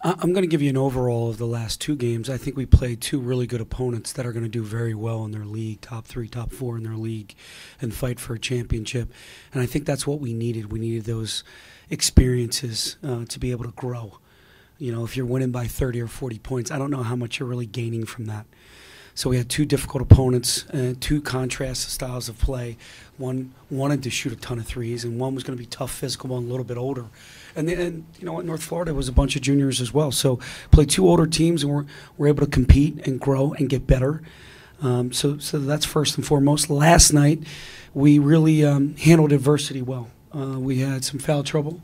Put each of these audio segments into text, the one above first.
I'm going to give you an overall of the last two games. I think we played two really good opponents that are going to do very well in their league, top three, top four in their league, and fight for a championship. And I think that's what we needed. We needed those experiences to be able to grow. You know, if you're winning by 30 or 40 points, I don't know how much you're really gaining from that. So we had two difficult opponents, two contrast styles of play. One wanted to shoot a ton of threes, and one was going to be tough, physical, and a little bit older. And you know what, North Florida was a bunch of juniors as well. So played two older teams, and we're able to compete and grow and get better. So that's first and foremost. Last night, we really handled adversity well. We had some foul trouble,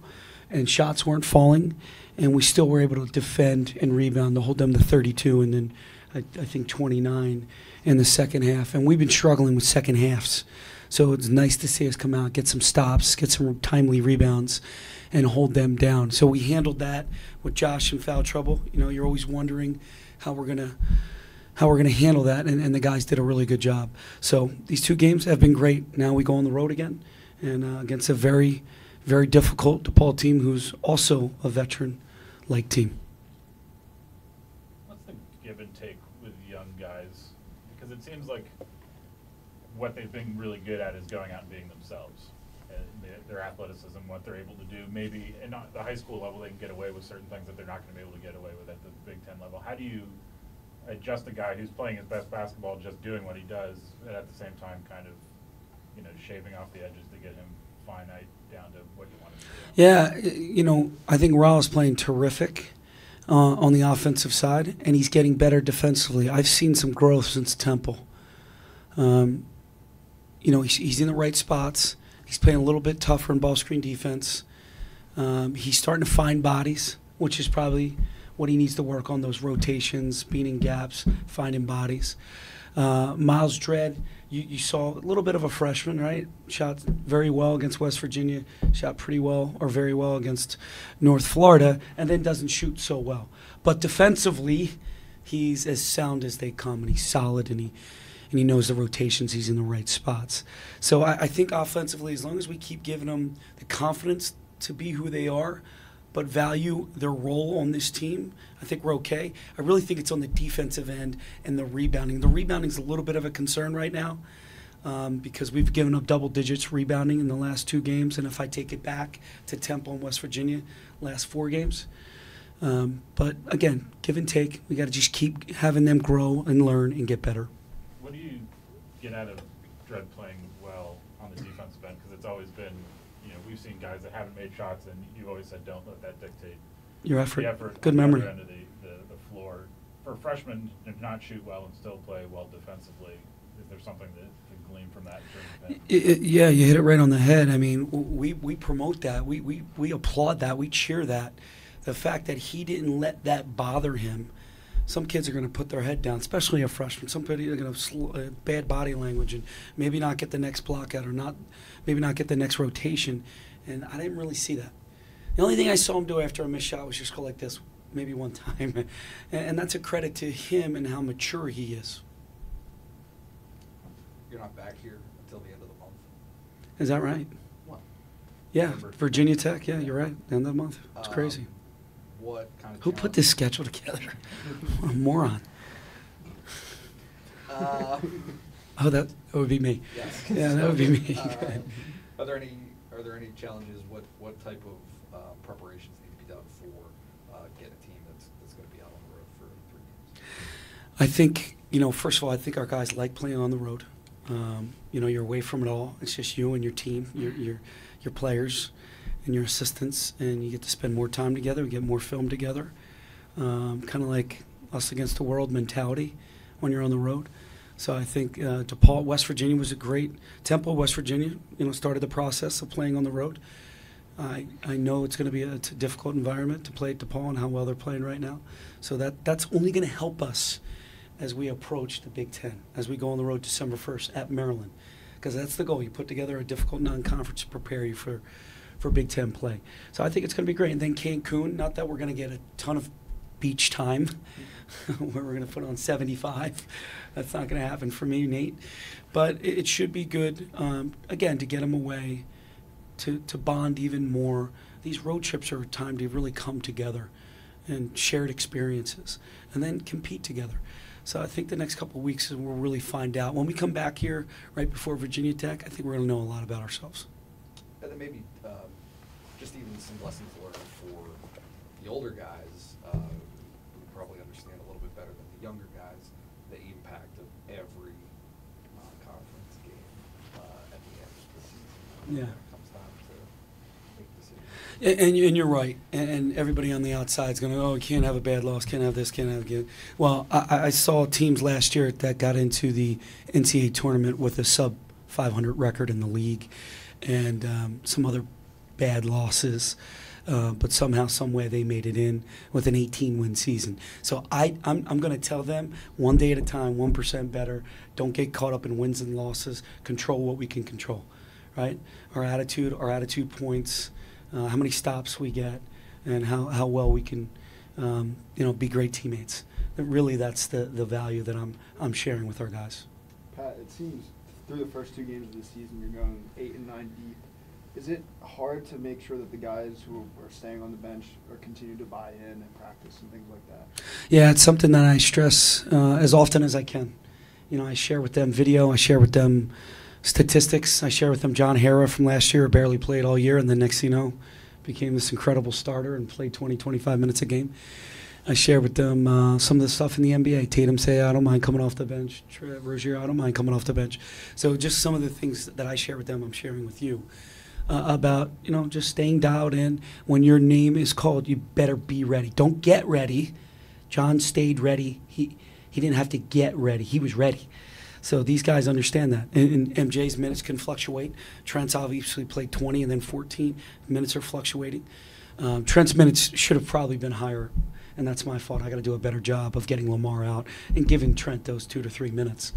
and shots weren't falling, and we still were able to defend and rebound to hold them to 32, and then I think 29 in the second half. And we've been struggling with second halves. So it's nice to see us come out, get some stops, get some timely rebounds, and hold them down. So we handled that with Josh in foul trouble. You know, you're always wondering how we're gonna handle that, and the guys did a really good job. So these two games have been great. Now we go on the road again, and against a very, very difficult DePaul team who's also a veteran-like team. What's the give and take with young guys? Because it seems like what they've been really good at is going out and being themselves. And their athleticism, what they're able to do. Maybe at the high school level, they can get away with certain things that they're not going to be able to get away with at the Big Ten level. How do you adjust a guy who's playing his best basketball, just doing what he does, and at the same time kind of, you know, shaving off the edges to get him finite down to what you want him to do? Yeah, you know, I think Raul is playing terrific on the offensive side, and he's getting better defensively. I've seen some growth since Temple. You know, he's in the right spots. He's playing a little bit tougher in ball screen defense. He's starting to find bodies, which is probably what he needs to work on, those rotations, beating gaps, finding bodies. Miles Dredd, you saw a little bit of a freshman, right? Shot very well against West Virginia, shot pretty well or very well against North Florida, and then doesn't shoot so well. But defensively, he's as sound as they come, and he's solid, and he knows the rotations. He's in the right spots. So I think offensively, as long as we keep giving them the confidence to be who they are, but value their role on this team, I think we're okay. I really think it's on the defensive end and the rebounding. The rebounding is a little bit of a concern right now because we've given up double digits rebounding in the last two games, and if I take it back to Temple and West Virginia, last four games. But again, give and take. We got to just keep having them grow and learn and get better. What do you get out of Dredd playing well on the defensive end? Because it's always been, you know, we've seen guys that haven't made shots, and you've always said don't let that dictate your effort. The effort Good on memory. The other end of the floor. For freshmen to not shoot well and still play well defensively, is there something to glean from that? Yeah, you hit it right on the head. I mean, we promote that. We applaud that. We cheer that. The fact that he didn't let that bother him. Some kids are going to put their head down, especially a freshman. Some people are going to have bad body language and maybe not get the next block out or maybe not get the next rotation. And I didn't really see that. The only thing I saw him do after a missed shot was just go like this, maybe one time. And that's a credit to him and how mature he is. You're not back here until the end of the month. Is that right? What? Yeah, Virginia Tech. Yeah, you're right. End of the month. It's crazy. What kind of Who put this schedule together? What a moron. Oh, that would be me. Yes. Yeah, that would be me. Are there any challenges? What type of preparations need to be done for getting a team that's going to be out on the road for 3 games? I think, you know, first of all, I think our guys like playing on the road. You know, you're away from it all. It's just you and your team, your players and your assistants, and you get to spend more time together. We get more film together. Kind of like us against the world mentality when you're on the road. So I think DePaul, West Virginia was a great Temple. West Virginia, you know, started the process of playing on the road. I know it's going to be a difficult environment to play at DePaul and how well they're playing right now. So that's only going to help us as we approach the Big Ten, as we go on the road December 1st at Maryland, because that's the goal. You put together a difficult non-conference to prepare you for Big Ten play. So I think it's going to be great. And then Cancun, not that we're going to get a ton of beach time where we're going to put on 75. That's not going to happen for me, Nate. But it should be good, again, to get them away, to bond even more. These road trips are a time to really come together and shared experiences, and then compete together. So I think the next couple of weeks is we'll really find out. When we come back here right before Virginia Tech, I think we're going to know a lot about ourselves. And then maybe just even some lessons learned for the older guys who probably understand a little bit better than the younger guys the impact of every conference game at the end of the season. Yeah. When it comes time to make decisions. And you're right. And everybody on the outside is going to, oh, can't have a bad loss, can't have this, can't have that. Well, I saw teams last year that got into the NCAA tournament with a sub-500 record in the league and some other bad losses. But somehow, some way, they made it in with an 18-win season. So I'm going to tell them one day at a time, 1% better. Don't get caught up in wins and losses. Control what we can control, right? Our attitude points, how many stops we get, and how well we can, be great teammates. Really, that's the value that I'm sharing with our guys. Pat, it seems through the first 2 games of the season, you're going 8 and 9 deep. Is it hard to make sure that the guys who are staying on the bench are continue to buy in and practice and things like that? Yeah, it's something that I stress as often as I can. I share with them video. I share with them statistics. I share with them John Harrah from last year, barely played all year, and then next thing you know, became this incredible starter and played 20, 25 minutes a game. I share with them some of the stuff in the NBA. Tatum say, I don't mind coming off the bench. Rozier, I don't mind coming off the bench. So just some of the things that I share with them, I'm sharing with you. About just staying dialed in. When your name is called, you better be ready. Don't get ready. John stayed ready. He didn't have to get ready. He was ready. So these guys understand that. And MJ's minutes can fluctuate. Trent's obviously played 20 and then 14. Minutes are fluctuating. Trent's minutes should have probably been higher, and that's my fault. I got to do a better job of getting Lamar out and giving Trent those 2 to 3 minutes.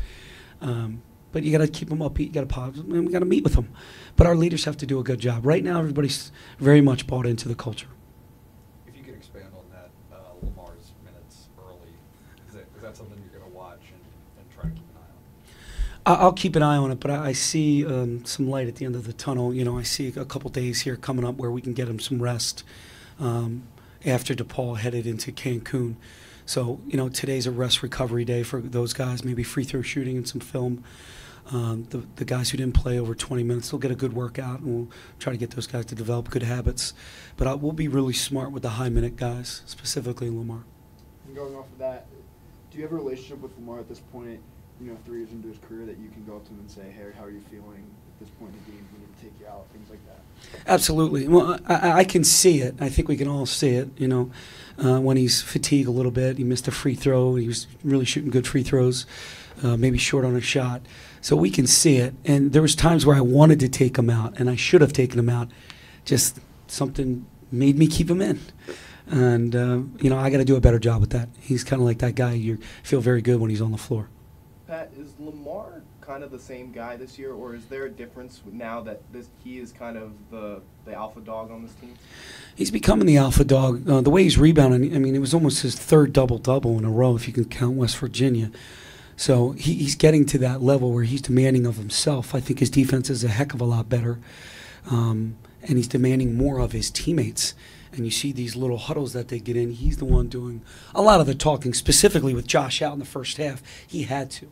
But you got to keep them upbeat. You got to pause, and we got to meet with them. But our leaders have to do a good job. Right now, everybody's very much bought into the culture. If you could expand on that, Lamar's minutes early, is that something you're going to watch and try to keep an eye on? I'll keep an eye on it, but I see some light at the end of the tunnel. I see a couple days here coming up where we can get him some rest after DePaul headed into Cancun. So, today's a rest recovery day for those guys, maybe free throw shooting and some film. The guys who didn't play over 20 minutes, they'll get a good workout, and we'll try to get those guys to develop good habits. But we'll be really smart with the high-minute guys, specifically Lamar. And going off of that, do you have a relationship with Lamar at this point, 3 years into his career, that you can go up to him and say, hey, how are you feeling at this point in the game? We need to take you out, things like that? Absolutely. Well, I can see it. I think we can all see it, when he's fatigued a little bit. He missed a free throw. He was really shooting good free throws, maybe short on a shot. So we can see it. And there was times where I wanted to take him out, and I should have taken him out. Just something made me keep him in. And, I got to do a better job with that. He's kind of like that guy you feel very good when he's on the floor. Pat, is Lamar kind of the same guy this year, or is there a difference now that he is kind of the alpha dog on this team? He's becoming the alpha dog. The way he's rebounding, it was almost his 3rd double-double in a row, if you can count West Virginia. So he's getting to that level where he's demanding of himself. I think his defense is a heck of a lot better, and he's demanding more of his teammates. And you see these little huddles that they get in. He's the one doing a lot of the talking, specifically with Josh out in the first half. He had to.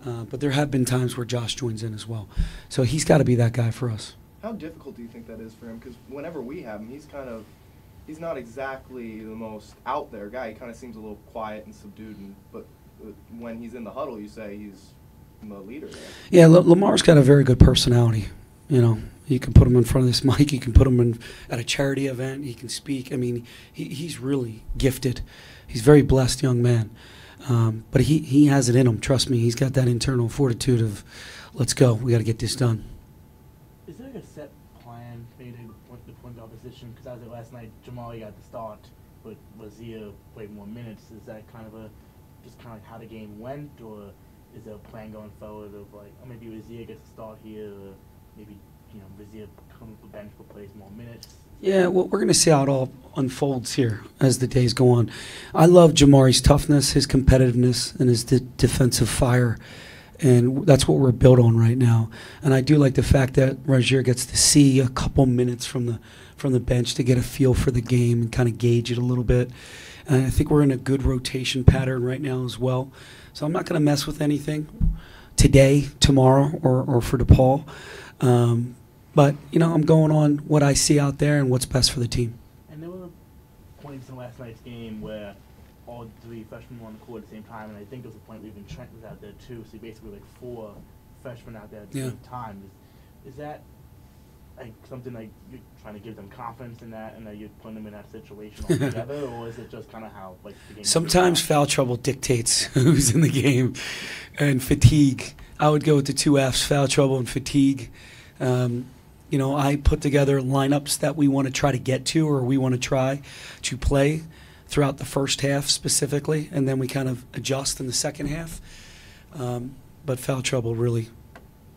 But there have been times where Josh joins in as well. So he's got to be that guy for us. How difficult do you think that is for him? Because whenever we have him, he's not exactly the most out there guy. He kind of seems a little quiet and subdued. But when he's in the huddle, you say he's the leader there. Yeah, Lamar's got a very good personality. You can put him in front of this mic. You can put him at a charity event. He can speak. He's really gifted. He's a very blessed young man. But he has it in him. Trust me, he's got that internal fortitude of, let's go. We got to get this done. Is there a set plan maybe with the point guard position? Because as of last night, Jamali got the start, but Wazir played more minutes. Is that kind of how the game went, or is there a plan going forward of maybe Wazir gets a start here, or maybe Wazir comes to the bench but plays more minutes? Yeah, well, we're going to see how it all unfolds here as the days go on. I love Jamari's toughness, his competitiveness, and his defensive fire, and that's what we're built on right now. And I do like the fact that Rozier gets to see a couple minutes from the bench to get a feel for the game and kind of gauge it a little bit. And I think we're in a good rotation pattern right now as well. So I'm not going to mess with anything today, tomorrow, or for DePaul. But, I'm going on what I see out there and what's best for the team. And there were points in last night's game where all three freshmen were on the court at the same time, and I think there was a point where even Trent was out there too, so basically like 4 freshmen out there at the Yeah. same time. Is that like something like you're trying to give them confidence in that, and that you're putting them in that situation altogether, or is it just kind of how like the game? Sometimes foul trouble dictates who's in the game, and fatigue. I would go with the 2 Fs: foul trouble and fatigue. I put together lineups that we want to try to get to, or we want to try to play throughout the first half specifically, and then we kind of adjust in the second half. But foul trouble really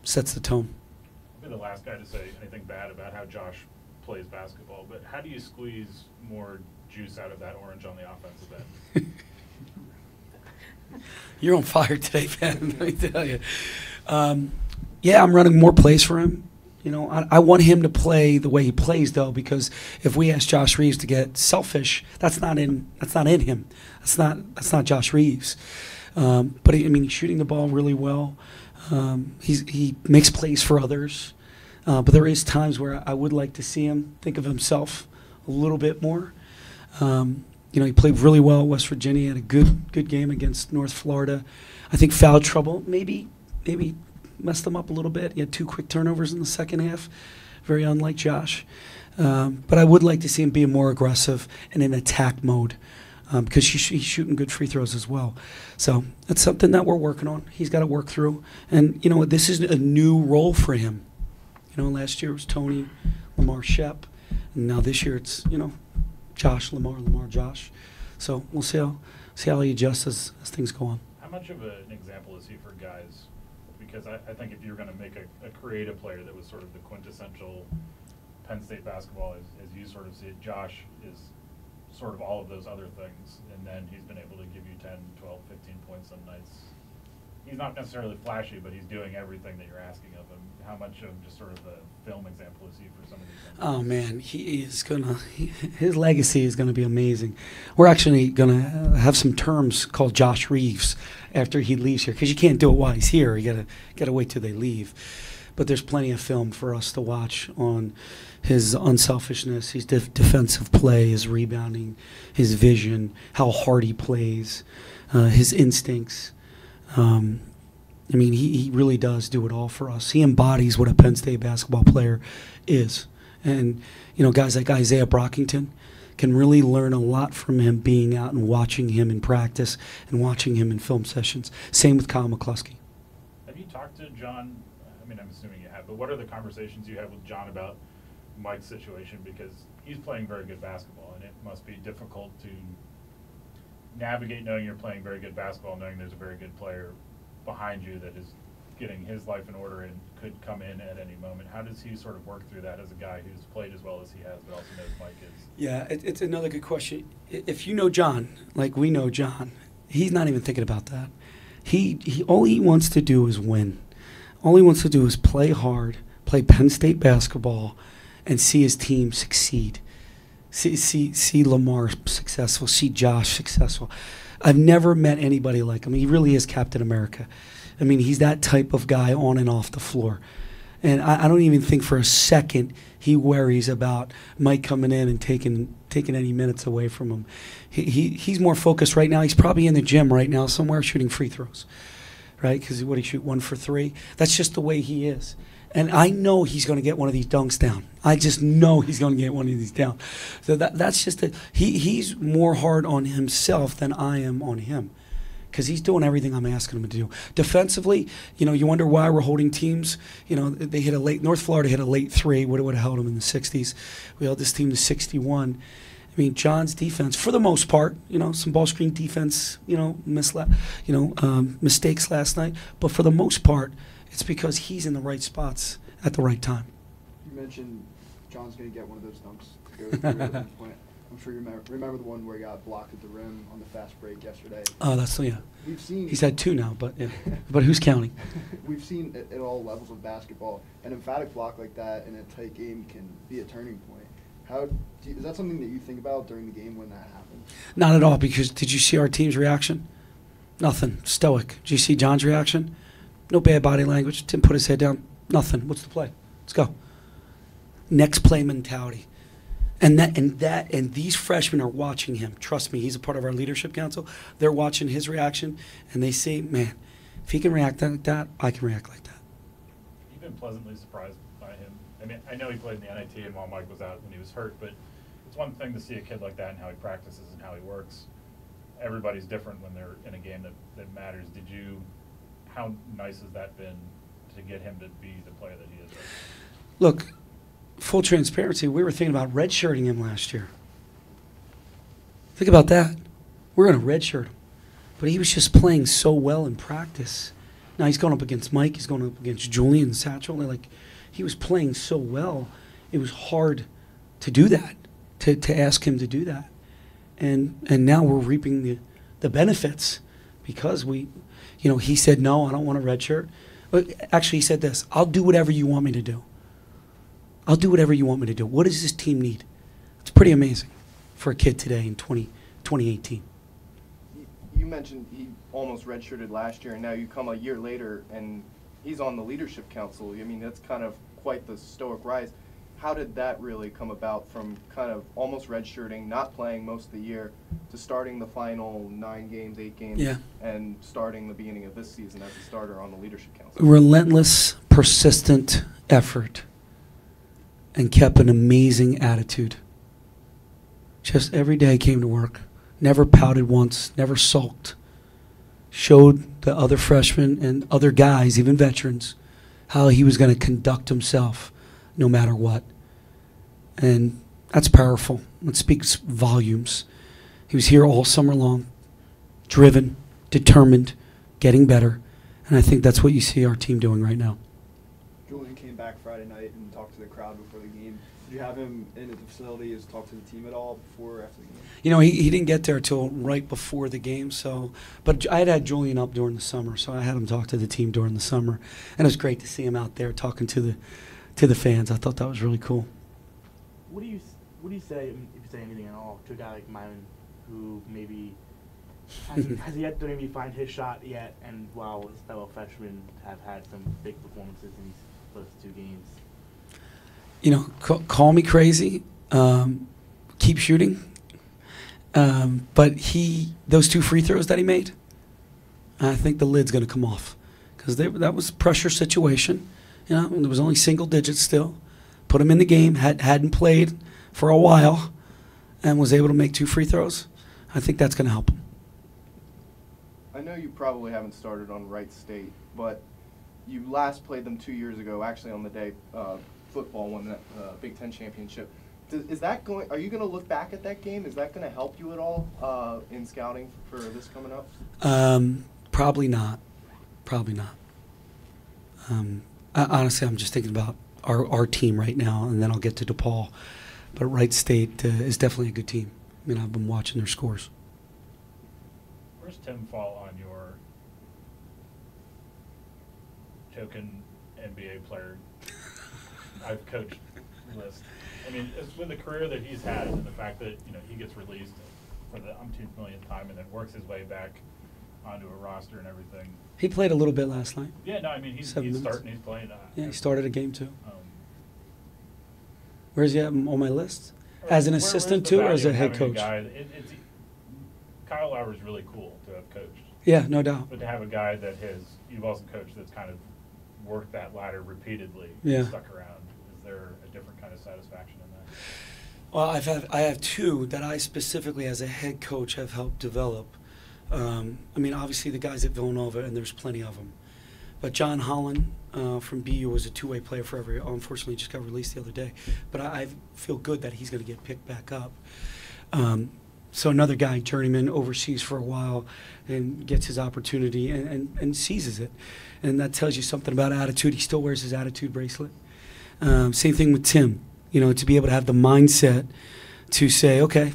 sets the tone. I'll be the last guy to say anything bad about how Josh plays basketball, but how do you squeeze more juice out of that orange on the offensive end? You're on fire today, man. Let me tell you. Yeah, I'm running more plays for him. I want him to play the way he plays, though, because if we ask Josh Reeves to get selfish, that's not in him. That's not Josh Reeves. But he's shooting the ball really well. He makes plays for others. But there is times where I would like to see him think of himself a little bit more. He played really well at West Virginia. He had a good game against North Florida. I think foul trouble maybe messed him up a little bit. He had 2 quick turnovers in the second half, very unlike Josh. But I would like to see him be more aggressive and in attack mode because he's shooting good free throws as well. So that's something that we're working on. He's got to work through. And, this is a new role for him. Last year it was Tony, Lamar, Shep. And now this year it's, Josh, Lamar, Josh. So we'll see how he adjusts as things go on. How much of an example is he for guys? Because I think if you're going to make a creative player that was sort of the quintessential Penn State basketball, as you sort of see it, Josh is sort of all of those other things, and then he's been able to give you 10, 12, 15 points some nights. He's not necessarily flashy, but he's doing everything that you're asking of him. How much of just sort of the film example is he for some of these things? Oh, man, his legacy is going to be amazing. We're actually going to have some terms called Josh Reeves after he leaves here, because you can't do it while he's here. You gotta wait till they leave. But there's plenty of film for us to watch on his unselfishness, his defensive play, his rebounding, his vision, how hard he plays, his instincts. He really does do it all for us. He embodies what a Penn State basketball player is. And, guys like Isaiah Brockington can really learn a lot from him being out and watching him in practice and watching him in film sessions. Same with Kyle McCluskey. Have you talked to John? I'm assuming you have, but what are the conversations you have with John about Mike's situation? Because he's playing very good basketball, and it must be difficult to navigate knowing you're playing very good basketball, knowing there's a very good player behind you that is getting his life in order and could come in at any moment. How does he sort of work through that as a guy who's played as well as he has, but also knows Mike is? Yeah, it's another good question. If you know John, like we know John, he's not even thinking about that. He all he wants to do is win. All he wants to do is play hard, play Penn State basketball, and see his team succeed. See Lamar successful, see Josh successful. I've never met anybody like him. He really is Captain America. He's that type of guy on and off the floor. And I don't even think for a second he worries about Mike coming in and taking any minutes away from him. He's more focused right now. He's probably in the gym right now somewhere shooting free throws, right? Because what, he shoot 1 for 3? That's just the way he is. And I know he's going to get one of these dunks down. I just know he's going to get one of these down. So that's just he's more hard on himself than I am on him, because he's doing everything I'm asking him to do. Defensively, you wonder why we're holding teams. They hit a late, North Florida hit a late 3, would have held them in the 60s. We held this team to 61. John's defense, for the most part, some ball screen defense, mistakes last night. But for the most part, it's because he's in the right spots at the right time. You mentioned John's going to get one of those dunks to go through at one point. I'm sure you remember the one where he got blocked at the rim on the fast break yesterday. Oh, that's, yeah. We've seen he's had 2 now, but yeah. But who's counting? We've seen at all levels of basketball an emphatic block like that in a tight game can be a turning point. Is that something that you think about during the game when that happens? Not at all, because did you see our team's reaction? Nothing. Stoic. Did you see John's reaction? No bad body language. Didn't put his head down. Nothing. What's the play? Let's go. Next play mentality. And these freshmen are watching him. Trust me, he's a part of our leadership council. They're watching his reaction, and they say, man, if he can react like that, I can react like that. You've been pleasantly surprised by him. I mean, I know he played in the NIT and while Mike was out when he was hurt, but it's one thing to see a kid like that and how he practices and how he works. Everybody's different when they're in a game that matters. How nice has that been to get him to be the player that he is right now? Look, full transparency, we were thinking about redshirting him last year. Think about that. We're going to redshirt him. But he was just playing so well in practice. Now he's going up against Mike. He's going up against Julian and Satchel. He was playing so well. It was hard to do that, to ask him to do that. And now we're reaping the benefits because he said, no, I don't want a redshirt. But actually, he said this, I'll do whatever you want me to do. I'll do whatever you want me to do. What does this team need? It's pretty amazing for a kid today in 2018. You mentioned he almost redshirted last year, and now you come a year later, and he's on the leadership council. I mean, that's kind of quite the stoic rise. How did that really come about from kind of almost redshirting, not playing most of the year, to starting the final 9 games, 8 games, Yeah. and starting the beginning of this season as a starter on the leadership council? Relentless, persistent effort, and kept an amazing attitude. Just every day came to work. Never pouted once, never sulked. Showed the other freshmen and other guys, even veterans, how he was going to conduct himself no matter what. And that's powerful. It speaks volumes. He was here all summer long, driven, determined, getting better. And I think that's what you see our team doing right now. Julian came back Friday night and talked to the crowd before the game. Did you have him in at the facility? Has talked to the team at all before or after the game? He didn't get there till right before the game. But I had Julian up during the summer, so I had him talk to the team during the summer, and it was great to see him out there talking to the fans. I thought that was really cool. What do you say, if you say anything at all, to a guy like Myron who maybe has yet to maybe find his shot yet, and while his fellow freshmen have had some big performances in these first 2 games? Call me crazy. Keep shooting. But those 2 free throws that he made, I think the lid's going to come off because that was a pressure situation. There was only single digits still. Put him in the game, hadn't played for a while, and was able to make 2 free throws. I think that's going to help him. I know you probably haven't started on Wright State, but you last played them 2 years ago, actually on the day football won that Big Ten championship. Are you going to look back at that game? Is that going to help you at all in scouting for this coming up? Probably not. Honestly, I'm just thinking about our team right now, and then I'll get to DePaul. But Wright State is definitely a good team. I've been watching their scores. Where's Tim fall on your token NBA player I've coached list? It's with the career that he's had and the fact that he gets released for the umpteenth millionth time and then works his way back onto a roster and everything. He played a little bit last night. Yeah, no, he's starting. He's playing. Yeah, he started a game too. Um, Where's he at on my list? As an assistant too, or as a head coach? Kyle Lauer's really cool to have coached. Yeah, no doubt. But to have a guy that you've also coached that's kind of worked that ladder repeatedly, yeah, stuck around, is there a different kind of satisfaction in that? Well, I have 2 that I specifically, as a head coach, have helped develop. Obviously the guys at Villanova, and there's plenty of them. But John Holland from BU was a 2-way player forever. Unfortunately, just got released the other day. But I feel good that he's going to get picked back up. So another guy, journeyman, overseas for a while and gets his opportunity and seizes it. And that tells you something about attitude. He still wears his attitude bracelet. Same thing with Tim. To be able to have the mindset to say, okay,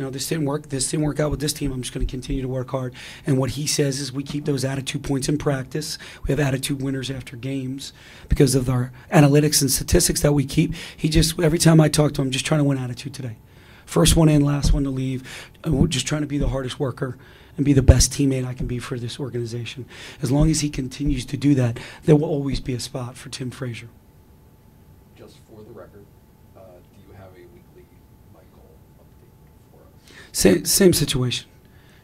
You know, this didn't work out with this team. I'm just going to continue to work hard. And what he says is we keep those attitude points in practice. We have attitude winners after games because of our analytics and statistics that we keep. He just, every time I talk to him, just trying to win attitude today. First one in, last one to leave. We're just trying to be the hardest worker and be the best teammate I can be for this organization. As long as he continues to do that, there will always be a spot for Tim Frazier. Just for the record, do you have a weekly Michael update for us? Same situation.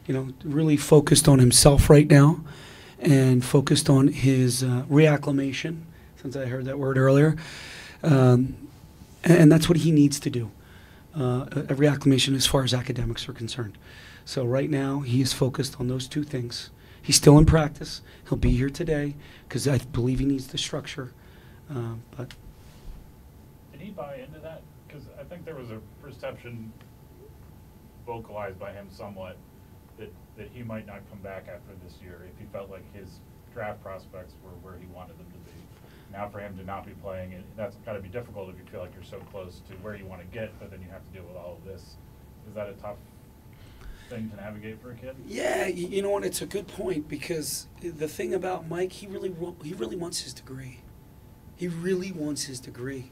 You know, really focused on himself right now and focused on his reacclimation, since I heard that word earlier. And that's what he needs to do, a reacclimation as far as academics are concerned. So right now, he is focused on those two things. He's still in practice. He'll be here today because I believe he needs the structure. But Did he buy into that? Because I think there was a perception vocalized by him somewhat that he might not come back after this year if he felt like his draft prospects were where he wanted them to be. Now for him to not be playing, that's got to be difficult if you feel like you're so close to where you want to get, but then you have to deal with all of this. Is that a tough thing to navigate for a kid? yeah, you know what? It's a good point because the thing about Mike, he really wants his degree. He really wants his degree.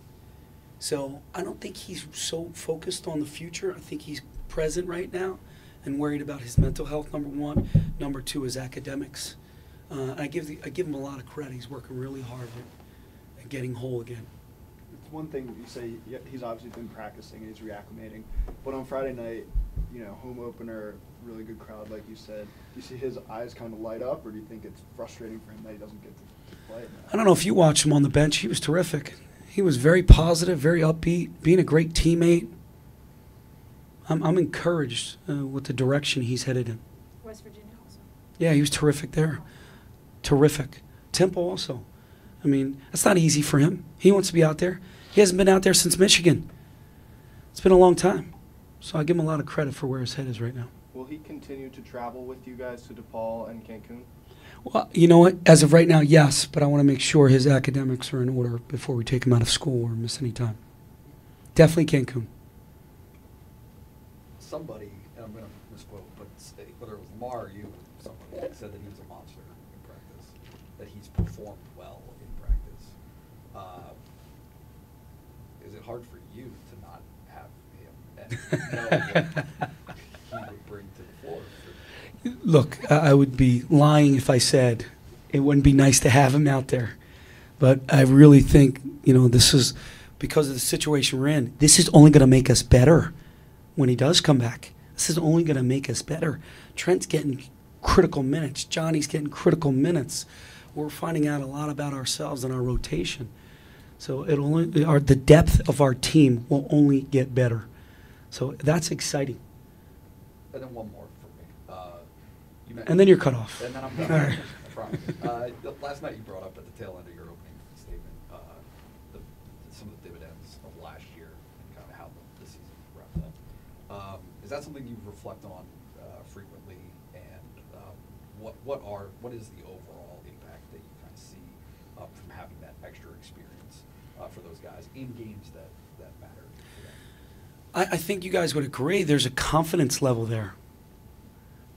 So I don't think he's so focused on the future. I think he's present right now and worried about his mental health, number one. Number two is academics. I give him a lot of credit. He's working really hard at getting whole again. It's one thing you say he's obviously been practicing and he's reacclimating, but on Friday night, you know, home opener, really good crowd, like you said. Do you see his eyes kind of light up, or do you think it's frustrating for him that he doesn't get to play now? I don't know if you watched him on the bench. He was terrific. He was very positive, very upbeat, being a great teammate. I'm encouraged with the direction he's headed in. West Virginia also. Yeah, he was terrific there. Terrific. Temple also. I mean, that's not easy for him. He wants to be out there. He hasn't been out there since Michigan. It's been a long time. So I give him a lot of credit for where his head is right now. Will he continue to travel with you guys to DePaul and Cancun? Well, you know what? As of right now, yes, but I want to make sure his academics are in order before we take him out of school or miss any time. Definitely Cancun. Somebody, and I'm going to misquote, but whether it was Lamar or you, somebody said that he was a monster in practice, that he's performed well in practice. Is it hard for you to not have him and know what he would bring to the floor? Look, I would be lying if I said it wouldn't be nice to have him out there. But I really think, you know, this is because of the situation we're in, this is only going to make us better when he does come back. This is only going to make us better. Trent's getting critical minutes. Johnny's getting critical minutes. We're finding out a lot about ourselves and our rotation. So the depth of our team will only get better. So that's exciting. And then one more for me. And then you're cut off. And then I'm done. All right. I promise. Last night you brought up at the tail end of your opening statement some of the dividends of last year and kind of how the season wrapped up. Is that something you reflect on frequently? And what is the overall impact that you kind of see from having that extra experience for those guys in games that matter to them? I think you guys would agree there's a confidence level there.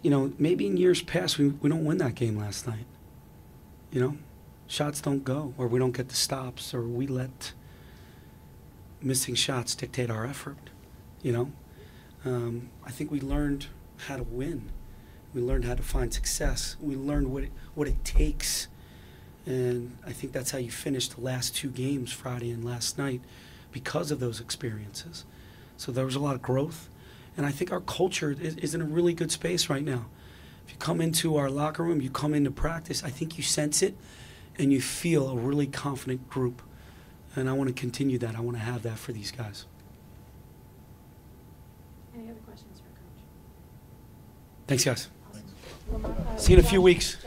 You know, maybe in years past we don't win that game last night. You know, shots don't go, or we don't get the stops, or we let missing shots dictate our effort. You know, I think we learned how to win. We learned how to find success. We learned what it takes, and I think that's how you finished the last two games, Friday and last night, because of those experiences. So there was a lot of growth. And I think our culture is in a really good space right now. If you come into our locker room, you come into practice, I think you sense it and you feel a really confident group. And I want to continue that. I want to have that for these guys. Any other questions for Coach? Thanks, guys. Awesome. See you in a few weeks.